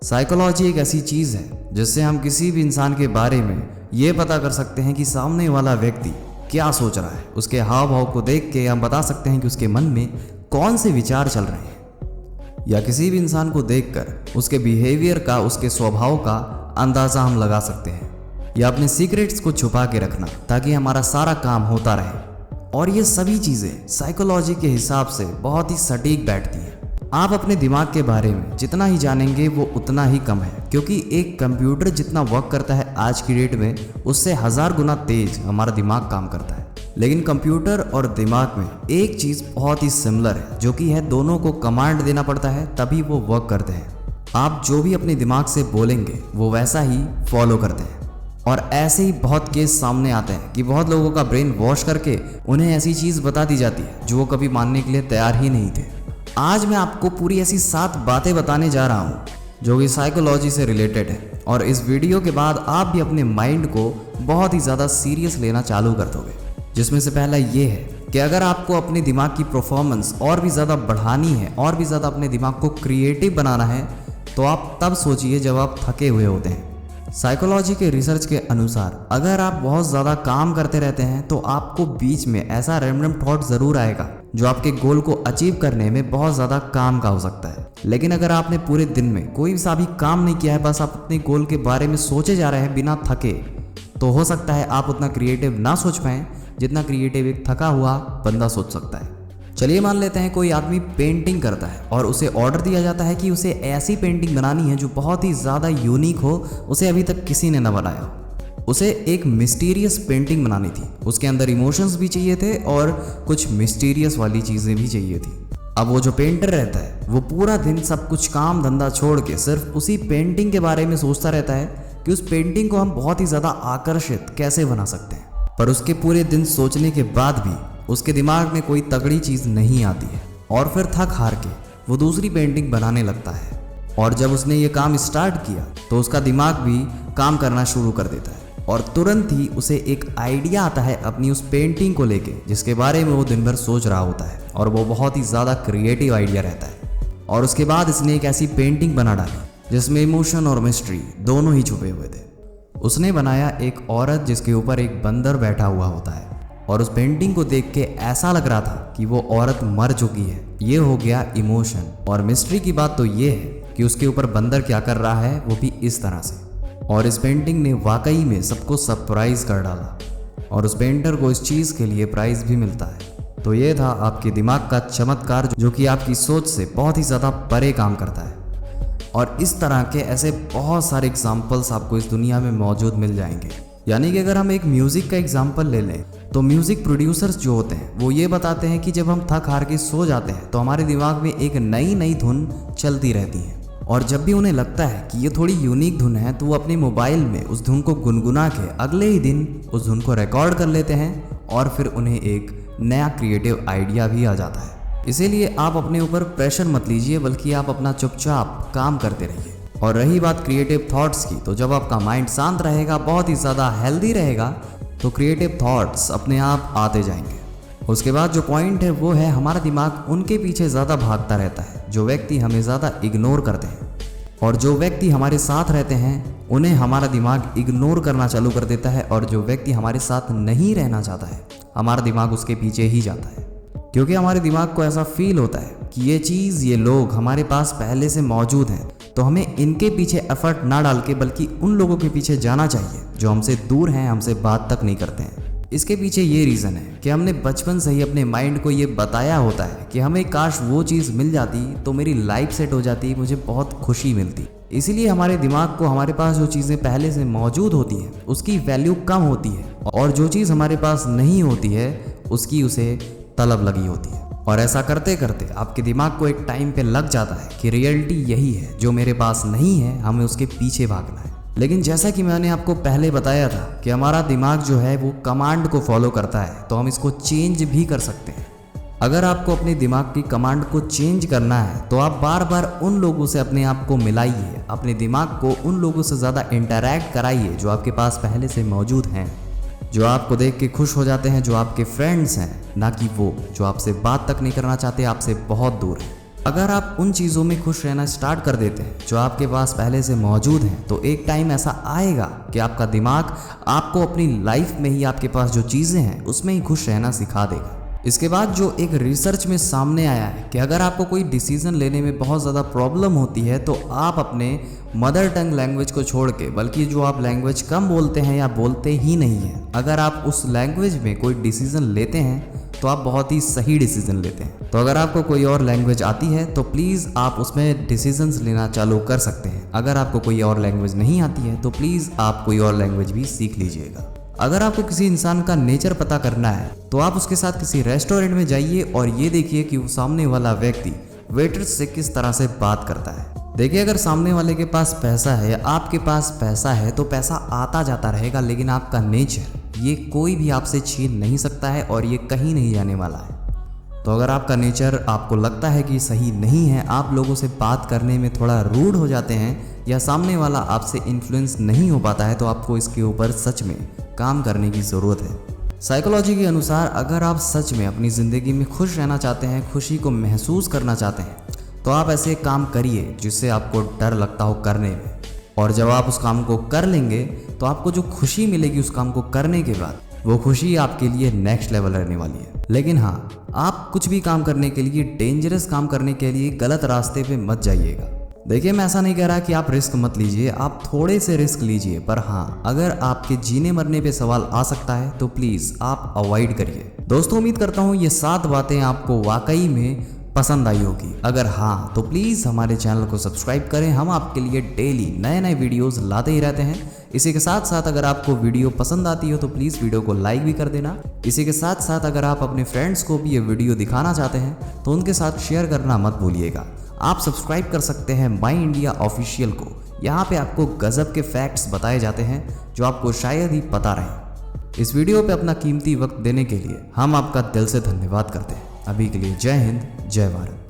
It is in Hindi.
साइकोलॉजी एक ऐसी चीज़ है जिससे हम किसी भी इंसान के बारे में ये पता कर सकते हैं कि सामने वाला व्यक्ति क्या सोच रहा है। उसके हाव भाव को देख के हम बता सकते हैं कि उसके मन में कौन से विचार चल रहे हैं, या किसी भी इंसान को देखकर उसके बिहेवियर का, उसके स्वभाव का अंदाज़ा हम लगा सकते हैं, या अपने सीक्रेट्स को छुपा के रखना ताकि हमारा सारा काम होता रहे। और ये सभी चीज़ें साइकोलॉजी के हिसाब से बहुत ही सटीक बैठती हैं। आप अपने दिमाग के बारे में जितना ही जानेंगे वो उतना ही कम है, क्योंकि एक कंप्यूटर जितना वर्क करता है आज की डेट में, उससे 1000 गुना तेज हमारा दिमाग काम करता है। लेकिन कंप्यूटर और दिमाग में एक चीज़ बहुत ही सिमिलर है, जो कि है दोनों को कमांड देना पड़ता है तभी वो वर्क करते हैं। आप जो भी अपने दिमाग से बोलेंगे वो वैसा ही फॉलो करते हैं। और ऐसे ही बहुत केस सामने आते हैं कि बहुत लोगों का ब्रेन वॉश करके उन्हें ऐसी चीज़ बता दी जाती है जो वो कभी मानने के लिए तैयार ही नहीं थे। आज मैं आपको पूरी ऐसी 7 बातें बताने जा रहा हूँ जो कि साइकोलॉजी से रिलेटेड है, और इस वीडियो के बाद आप भी अपने माइंड को बहुत ही ज़्यादा सीरियस लेना चालू कर दोगे। जिसमें से पहला ये है कि अगर आपको अपने दिमाग की परफॉर्मेंस और भी ज़्यादा बढ़ानी है, और भी ज़्यादा अपने दिमाग को क्रिएटिव बनाना है, तो आप तब सोचिए जब आप थके हुए होते हैं। साइकोलॉजी के रिसर्च के अनुसार अगर आप बहुत ज़्यादा काम करते रहते हैं तो आपको बीच में ऐसा रैंडम थॉट ज़रूर आएगा जो आपके गोल को अचीव करने में बहुत ज़्यादा काम का हो सकता है। लेकिन अगर आपने पूरे दिन में कोई सा भी काम नहीं किया है, बस आप अपने गोल के बारे में सोचे जा रहे हैं बिना थके, तो हो सकता है आप उतना क्रिएटिव ना सोच पाएँ जितना क्रिएटिव एक थका हुआ बंदा सोच सकता है। चलिए मान लेते हैं कोई आदमी पेंटिंग करता है और उसे ऑर्डर दिया जाता है कि उसे ऐसी पेंटिंग बनानी है जो बहुत ही ज़्यादा यूनिक हो, उसे अभी तक किसी ने न बनाया हो। उसे एक मिस्टीरियस पेंटिंग बनानी थी, उसके अंदर इमोशंस भी चाहिए थे और कुछ मिस्टीरियस वाली चीज़ें भी चाहिए थी। अब वो जो पेंटर रहता है वो पूरा दिन सब कुछ काम धंधा छोड़ के सिर्फ उसी पेंटिंग के बारे में सोचता रहता है कि उस पेंटिंग को हम बहुत ही ज़्यादा आकर्षित कैसे बना सकते हैं। पर उसके पूरे दिन सोचने के बाद भी उसके दिमाग में कोई तगड़ी चीज़ नहीं आती है, और फिर थक हार के वो दूसरी पेंटिंग बनाने लगता है। और जब उसने ये काम स्टार्ट किया तो उसका दिमाग भी काम करना शुरू कर देता है, और तुरंत ही उसे एक आइडिया आता है अपनी उस पेंटिंग को लेके जिसके बारे में वो दिन भर सोच रहा होता है, और वो बहुत ही ज़्यादा क्रिएटिव आइडिया रहता है। और उसके बाद इसने एक ऐसी पेंटिंग बना डाली जिसमें इमोशन और मिस्ट्री दोनों ही छुपे हुए थे। उसने बनाया एक औरत जिसके ऊपर एक बंदर बैठा हुआ होता है, और उस पेंटिंग को देख के ऐसा लग रहा था कि वो औरत मर चुकी है। ये हो गया इमोशन। और मिस्ट्री की बात तो ये है कि उसके ऊपर बंदर क्या कर रहा है, वो भी इस तरह से। और इस पेंटिंग ने वाकई में सबको सरप्राइज कर डाला, और उस पेंटर को इस चीज़ के लिए प्राइज़ भी मिलता है। तो ये था आपके दिमाग का चमत्कार जो कि आपकी सोच से बहुत ही ज़्यादा परे काम करता है। और इस तरह के ऐसे बहुत सारे एग्जाम्पल्स आपको इस दुनिया में मौजूद मिल जाएंगे। यानी कि अगर हम एक म्यूज़िक का एग्जाम्पल ले लें तो म्यूज़िक प्रोड्यूसर्स जो होते हैं वो ये बताते हैं कि जब हम थक हार के सो जाते हैं तो हमारे दिमाग में एक नई नई धुन चलती रहती है, और जब भी उन्हें लगता है कि ये थोड़ी यूनिक धुन है तो वो अपने मोबाइल में उस धुन को गुनगुना के अगले ही दिन उस धुन को रिकॉर्ड कर लेते हैं, और फिर उन्हें एक नया क्रिएटिव आइडिया भी आ जाता है। इसीलिए आप अपने ऊपर प्रेशर मत लीजिए, बल्कि आप अपना चुपचाप काम करते रहिए। और रही बात क्रिएटिव थॉट्स की, तो जब आपका माइंड शांत रहेगा, बहुत ही ज़्यादा हेल्दी रहेगा, तो क्रिएटिव थॉट्स अपने आप आते जाएंगे। उसके बाद जो पॉइंट है वो है हमारा दिमाग उनके पीछे ज़्यादा भागता रहता है जो व्यक्ति हमें ज़्यादा इग्नोर करते हैं, और जो व्यक्ति हमारे साथ रहते हैं उन्हें हमारा दिमाग इग्नोर करना चालू कर देता है, और जो व्यक्ति हमारे साथ नहीं रहना चाहता है हमारा दिमाग उसके पीछे ही जाता है। क्योंकि हमारे दिमाग को ऐसा फील होता है कि ये चीज़, ये लोग हमारे पास पहले से मौजूद हैं, तो हमें इनके पीछे एफर्ट ना डाल के बल्कि उन लोगों के पीछे जाना चाहिए जो हमसे दूर हैं, हमसे बात तक नहीं करते हैं। इसके पीछे ये रीज़न है कि हमने बचपन से ही अपने माइंड को ये बताया होता है कि हमें काश वो चीज़ मिल जाती तो मेरी लाइफ सेट हो जाती, मुझे बहुत खुशी मिलती। इसीलिए हमारे दिमाग को हमारे पास जो चीज़ें पहले से मौजूद होती हैं उसकी वैल्यू कम होती है, और जो चीज़ हमारे पास नहीं होती है उसकी उसे तलब लगी होती है। और ऐसा करते करते आपके दिमाग को एक टाइम पे लग जाता है कि रियलिटी यही है, जो मेरे पास नहीं है हमें उसके पीछे भागना है। लेकिन जैसा कि मैंने आपको पहले बताया था कि हमारा दिमाग जो है वो कमांड को फॉलो करता है, तो हम इसको चेंज भी कर सकते हैं। अगर आपको अपने दिमाग की कमांड को चेंज करना है तो आप बार बार उन लोगों से अपने आप को मिलाइए, अपने दिमाग को उन लोगों से ज़्यादा इंटरैक्ट कराइए जो आपके पास पहले से मौजूद हैं, जो आपको देख के खुश हो जाते हैं, जो आपके फ्रेंड्स हैं, ना कि वो जो आपसे बात तक नहीं करना चाहते, आपसे बहुत दूर है। अगर आप उन चीज़ों में खुश रहना स्टार्ट कर देते हैं जो आपके पास पहले से मौजूद हैं, तो एक टाइम ऐसा आएगा कि आपका दिमाग आपको अपनी लाइफ में ही आपके पास जो चीज़ें हैं उसमें ही खुश रहना सिखा देगा। इसके बाद जो एक रिसर्च में सामने आया है कि अगर आपको कोई डिसीजन लेने में बहुत ज़्यादा प्रॉब्लम होती है तो आप अपने मदर टंग लैंग्वेज को छोड़ के, बल्कि जो आप लैंग्वेज कम बोलते हैं या बोलते ही नहीं हैं, अगर आप उस लैंग्वेज में कोई डिसीजन लेते हैं तो आप बहुत ही सही डिसीजन लेते हैं। तो अगर आपको कोई और लैंग्वेज आती है तो प्लीज़ आप उसमें डिसीजंस लेना चालू कर सकते हैं। अगर आपको कोई और लैंग्वेज नहीं आती है तो प्लीज़ आप कोई और लैंग्वेज भी सीख लीजिएगा। अगर आपको किसी इंसान का नेचर पता करना है तो आप उसके साथ किसी रेस्टोरेंट में जाइए और ये देखिए कि वो सामने वाला व्यक्ति वेटर्स से किस तरह से बात करता है। देखिए, अगर सामने वाले के पास पैसा है या आपके पास पैसा है तो पैसा आता जाता रहेगा, लेकिन आपका नेचर ये कोई भी आपसे छीन नहीं सकता है और ये कहीं नहीं जाने वाला है। तो अगर आपका नेचर आपको लगता है कि सही नहीं है, आप लोगों से बात करने में थोड़ा रूड हो जाते हैं या सामने वाला आपसे इन्फ्लुएंस नहीं हो पाता है, तो आपको इसके ऊपर सच में काम करने की ज़रूरत है। साइकोलॉजी के अनुसार अगर आप सच में अपनी ज़िंदगी में खुश रहना चाहते हैं, खुशी को महसूस करना चाहते हैं, तो आप ऐसे काम करिए जिससे आपको डर लगता हो करने में, और जब आप उस काम को कर लेंगे तो आपको जो खुशी मिलेगी उस काम को करने के बाद, वो खुशी आपके लिए नेक्स्ट लेवल रहने वाली है। लेकिन हाँ, आप कुछ भी काम करने के लिए, डेंजरस काम करने के लिए गलत रास्ते पे मत जाइएगा। देखिए, मैं ऐसा नहीं कह रहा कि आप रिस्क मत लीजिए, आप थोड़े से रिस्क लीजिए, पर हाँ, अगर आपके जीने मरने पे सवाल आ सकता है तो प्लीज़ आप अवॉइड करिए। दोस्तों, उम्मीद करता हूँ ये 7 बातें आपको वाकई में पसंद आई होगी। अगर हाँ तो प्लीज़ हमारे चैनल को सब्सक्राइब करें, हम आपके लिए डेली नए नए वीडियोस लाते ही रहते हैं। इसी के साथ साथ अगर आपको वीडियो पसंद आती हो तो प्लीज़ वीडियो को लाइक भी कर देना। इसी के साथ साथ अगर आप अपने फ्रेंड्स को भी ये वीडियो दिखाना चाहते हैं तो उनके साथ शेयर करना मत भूलिएगा। आप सब्सक्राइब कर सकते हैं माई इंडिया ऑफिशियल को। यहाँ पे आपको गजब के फैक्ट्स बताए जाते हैं जो आपको शायद ही पता रहे। इस वीडियो पे अपना कीमती वक्त देने के लिए हम आपका दिल से धन्यवाद करते हैं। अभी के लिए जय हिंद, जय भारत।